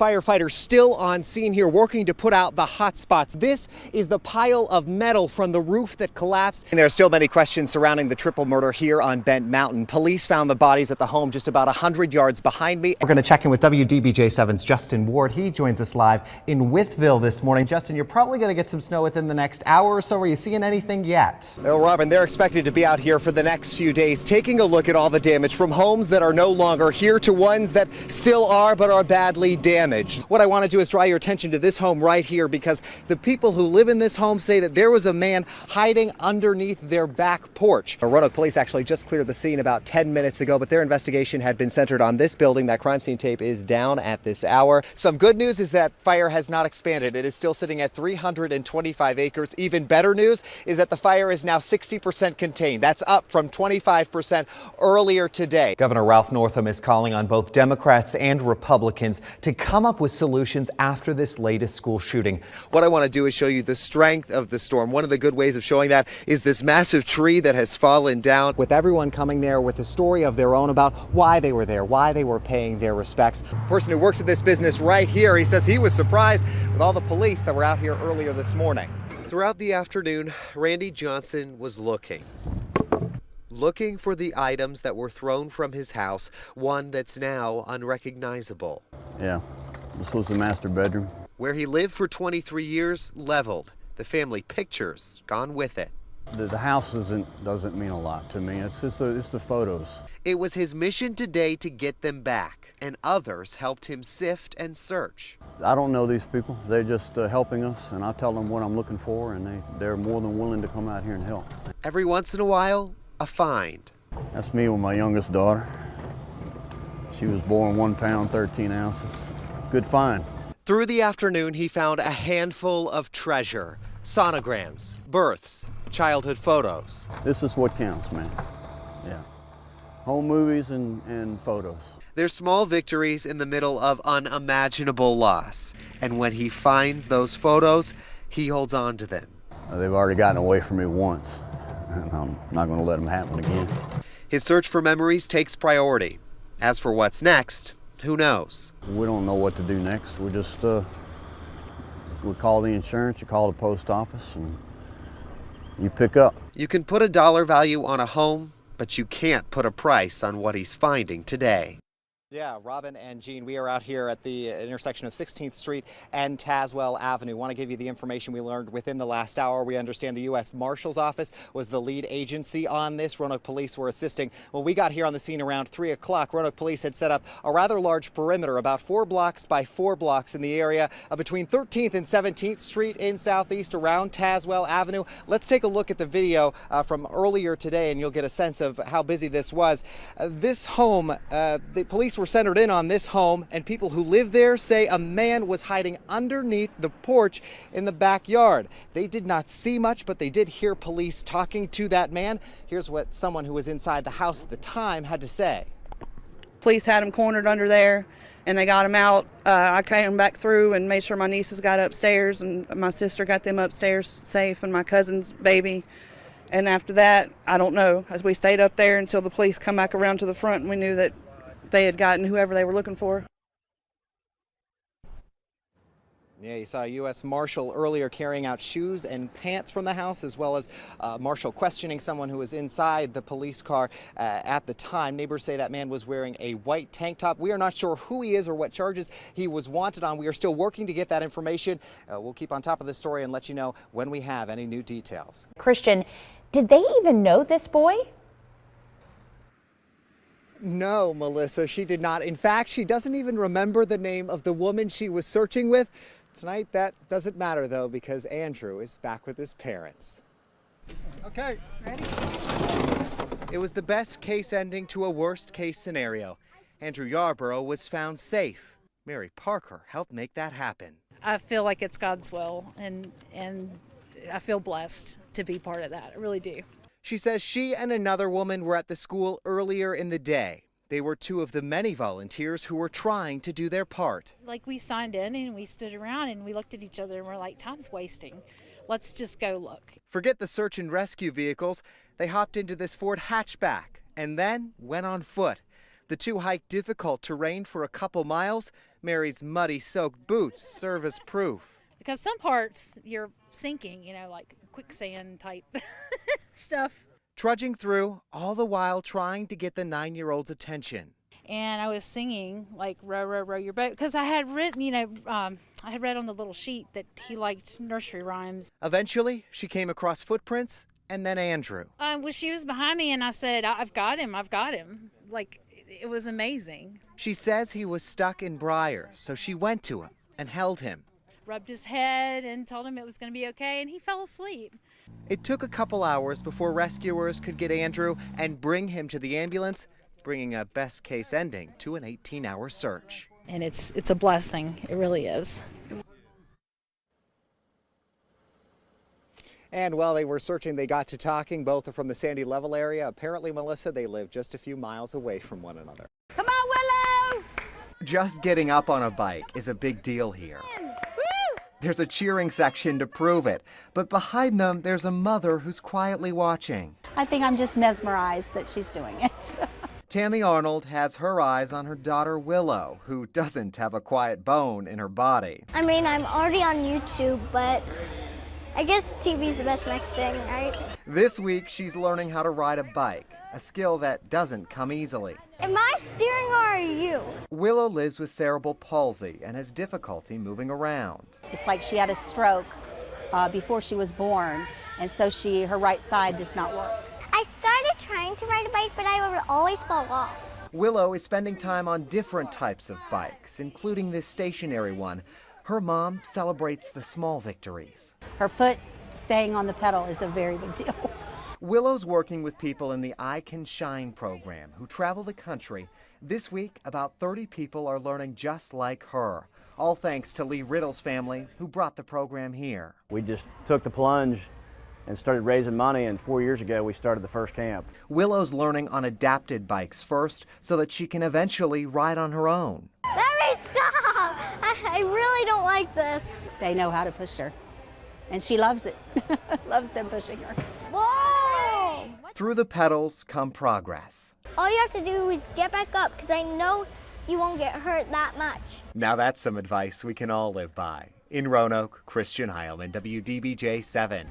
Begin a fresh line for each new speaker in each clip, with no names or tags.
Firefighters still on scene here working to put out the hot spots. This is the pile of metal from the roof that collapsed. And there are still many questions surrounding the triple murder here on Bent Mountain. Police found the bodies at the home just about 100 yards behind me. We're going to check in with WDBJ7's Justin Ward. He joins us live in Wytheville this morning. Justin, you're probably going to get some snow within the next hour or so. Are you seeing anything yet? Well, Robin, they're expected to be out here for the next few days, taking a look at all the damage from homes that are no longer here to ones that still are but are badly damaged. What I want to do is draw your attention to this home right here, because the people who live in this home say that there was a man hiding underneath their back porch. Roanoke police actually just cleared the scene about 10 minutes ago, but their investigation had been centered on this building. That crime scene tape is down at this hour. Some good news is that fire has not expanded. It is still sitting at 325 acres. Even better news is that the fire is now 60% contained. That's up from 25% earlier today. Governor Ralph Northam is calling on both Democrats and Republicans to come up with solutions after this latest school shooting. What I want to do is show you the strength of the storm. One of the good ways of showing that is this massive tree that has fallen down, with everyone coming there with a story of their own about why they were there, why they were paying their respects. The person who works at this business right here, he says he was surprised with all the police that were out here earlier this morning. Throughout the afternoon, Randy Johnson was looking for the items that were thrown from his house, one that's now unrecognizable.
Yeah, this was the master bedroom.
Where he lived for 23 years, leveled. The family pictures gone with it.
The house doesn't mean a lot to me. It's the photos.
It was his mission today to get them back, and others helped him sift and search.
I don't know these people. They're just helping us, and I tell them what I'm looking for, and they're more than willing to come out here and help.
Every once in a while, a find.
That's me with my youngest daughter. She was born 1 pound, 13 ounces. Good find.
Through the afternoon, he found a handful of treasure. Sonograms, births, childhood photos.
This is what counts, man. Yeah. Home movies and photos.
They're small victories in the middle of unimaginable loss. And when he finds those photos, he holds on to them.
They've already gotten away from me once, and I'm not going to let them happen again.
His search for memories takes priority. As for what's next, who knows?
We don't know what to do next. We just we call the insurance, you call the post office, and you pick up.
You can put a dollar value on a home, but you can't put a price on what he's finding today. Yeah, Robin and Jean, we are out here at the intersection of 16th Street and Tazewell Avenue. Want to give you the information we learned within the last hour. We understand the U.S. Marshal's Office was the lead agency on this. Roanoke police were assisting. When we got here on the scene around 3 o'clock, Roanoke police had set up a rather large perimeter, about 4 blocks by 4 blocks in the area between 13th and 17th Street in Southeast around Tazewell Avenue. Let's take a look at the video from earlier today, and you'll get a sense of how busy this was. This home, the police were centered in on this home, and people who live there say a man was hiding underneath the porch in the backyard. They did not see much, but they did hear police talking to that man. Here's what someone who was inside the house at the time had to say.
Police had him cornered under there, and they got him out. I came back through and made sure my nieces got upstairs, and my sister got them upstairs safe, and my cousin's baby. And after that, I don't know, as we stayed up there until the police come back around to the front, and we knew that they had gotten whoever they were looking for.
Yeah, you saw a U.S. Marshal earlier carrying out shoes and pants from the house, as well as Marshal questioning someone who was inside the police car at the time. Neighbors say that man was wearing a white tank top. We are not sure who he is or what charges he was wanted on. We are still working to get that information. We'll keep on top of this story and let you know when we have any new details.
Christian, did they even know this boy?
No, Melissa, she did not. In fact, she doesn't even remember the name of the woman she was searching with. Tonight, that doesn't matter, though, because Andrew is back with his parents. Okay, ready? It was the best case ending to a worst case scenario. Andrew Yarborough was found safe. Mary Parker helped make that happen.
I feel like it's God's will, and I feel blessed to be part of that. I really do.
She says she and another woman were at the school earlier in the day. They were 2 of the many volunteers who were trying to do their part.
Like, we signed in and we stood around and we looked at each other and we're like, time's wasting. Let's just go look.
Forget the search and rescue vehicles. They hopped into this Ford hatchback and then went on foot. The two hiked difficult terrain for a couple miles. Mary's muddy-soaked boots serve as proof.
Because some parts you're sinking, like quicksand type stuff.
Trudging through, all the while trying to get the 9-year-old's attention.
And I was singing like "Row, row, row your boat" because I had written, I had read on the little sheet that he liked nursery rhymes.
Eventually, she came across footprints and then Andrew.
Well, she was behind me, and I said, "I've got him. I've got him." Like, it was amazing.
She says he was stuck in briars, so she went to him and held him.
Rubbed his head and told him it was going to be okay, and he fell asleep.
It took a couple hours before rescuers could get Andrew and bring him to the ambulance, bringing a best-case ending to an 18-hour search.
And it's a blessing. It really is.
And while they were searching, they got to talking. Both are from the Sandy Level area. Apparently, Melissa, they live just a few miles away from one another.
Come on, Willow!
Just getting up on a bike is a big deal here. There's a cheering section to prove it, but behind them, there's a mother who's quietly watching.
I think I'm just mesmerized that she's doing it.
Tammy Arnold has her eyes on her daughter Willow, who doesn't have a quiet bone in her body.
I mean, I'm already on YouTube, but I guess TV's the best next thing, right?
This week, she's learning how to ride a bike, a skill that doesn't come easily.
Am I steering or are you?
Willow lives with cerebral palsy and has difficulty moving around.
It's like she had a stroke before she was born, and so her right side does not work.
I started trying to ride a bike, but I would always fall off.
Willow is spending time on different types of bikes, including this stationary one. Her mom celebrates the small victories.
Her foot staying on the pedal is a very big deal.
Willow's working with people in the I Can Shine program who travel the country. This week, about 30 people are learning just like her, all thanks to Lee Riddle's family who brought the program here.
We just took the plunge and started raising money, and 4 years ago we started the first camp.
Willow's learning on adapted bikes first so that she can eventually ride on her own.
Let me stop! I really don't like this.
They know how to push her, and she loves it. Loves them pushing her.
Whoa!
Through the pedals come progress.
All you have to do is get back up, because I know you won't get hurt that much.
Now that's some advice we can all live by. In Roanoke, Christian Heilman, WDBJ 7.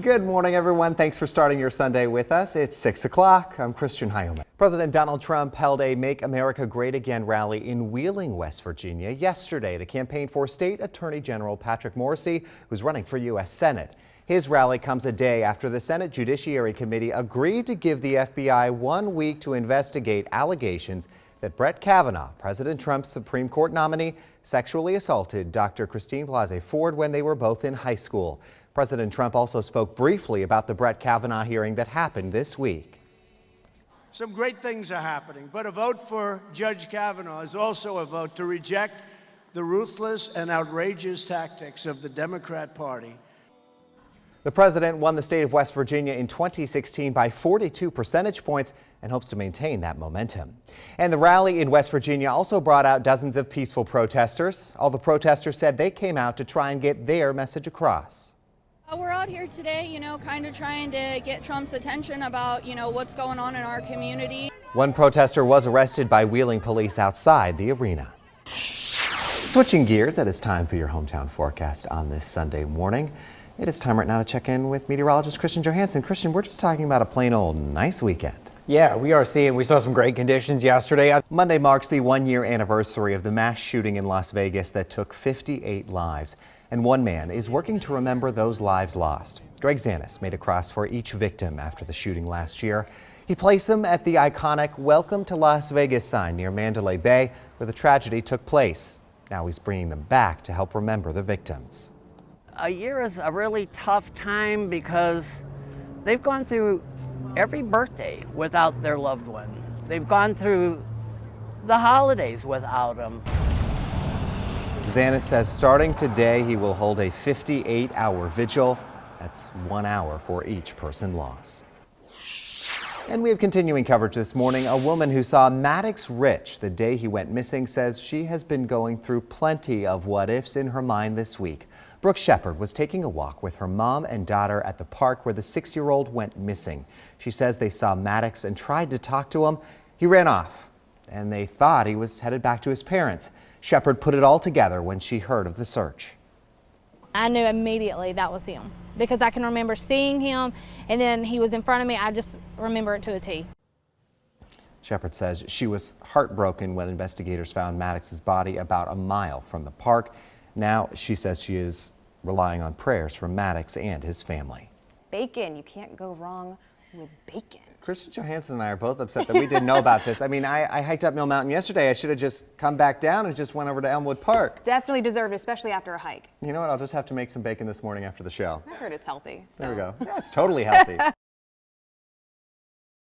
Good morning, everyone. Thanks for starting your Sunday with us. It's 6 o'clock. I'm Christian Heilman. President Donald Trump held a Make America Great Again rally in Wheeling, West Virginia yesterday to campaign for State Attorney General Patrick Morrisey, who's running for U.S. Senate. His rally comes a day after the Senate Judiciary Committee agreed to give the FBI 1 week to investigate allegations that Brett Kavanaugh, President Trump's Supreme Court nominee, sexually assaulted Dr. Christine Blasey Ford when they were both in high school. President Trump also spoke briefly about the Brett Kavanaugh hearing that happened this week.
Some great things are happening, but a vote for Judge Kavanaugh is also a vote to reject the ruthless and outrageous tactics of the Democrat Party.
The president won the state of West Virginia in 2016 by 42 percentage points and hopes to maintain that momentum. And the rally in West Virginia also brought out dozens of peaceful protesters. All the protesters said they came out to try and get their message across.
We're out here today, kind of trying to get Trump's attention about, what's going on in our community.
One protester was arrested by Wheeling police outside the arena. Switching gears, it is time for your hometown forecast on this Sunday morning. It is time right now to check in with meteorologist Christian Johansson. Christian, we're just talking about a plain old nice weekend.
Yeah, we saw some great conditions yesterday.
Monday marks the 1-year anniversary of the mass shooting in Las Vegas that took 58 lives. And one man is working to remember those lives lost. Greg Zanis made a cross for each victim after the shooting last year. He placed them at the iconic Welcome to Las Vegas sign near Mandalay Bay, where the tragedy took place. Now he's bringing them back to help remember the victims.
A year is a really tough time because they've gone through every birthday without their loved one. They've gone through the holidays without them.
Zanis says starting today, he will hold a 58-hour vigil. That's 1 hour for each person lost. And we have continuing coverage this morning. A woman who saw Maddox Rich the day he went missing says she has been going through plenty of what-ifs in her mind this week. Brooke Shepard was taking a walk with her mom and daughter at the park where the 6-year-old went missing. She says they saw Maddox and tried to talk to him. He ran off. and they thought he was headed back to his parents. Shepard put it all together when she heard of the search.
I knew immediately that was him because I can remember seeing him, and then he was in front of me. I just remember it to a T.
Shepard says she was heartbroken when investigators found Maddox's body about a mile from the park. Now she says she is relying on prayers from Maddox and his family.
Bacon, you can't go wrong with bacon.
Kristen Johansson and I are both upset that we didn't know about this. I mean, I hiked up Mill Mountain yesterday. I should have just come back down and just went over to Elmwood Park.
Definitely deserved, especially after a hike.
You know what? I'll just have to make some bacon this morning after the show.
I heard it's healthy. So.
There we go. Yeah, it's totally healthy.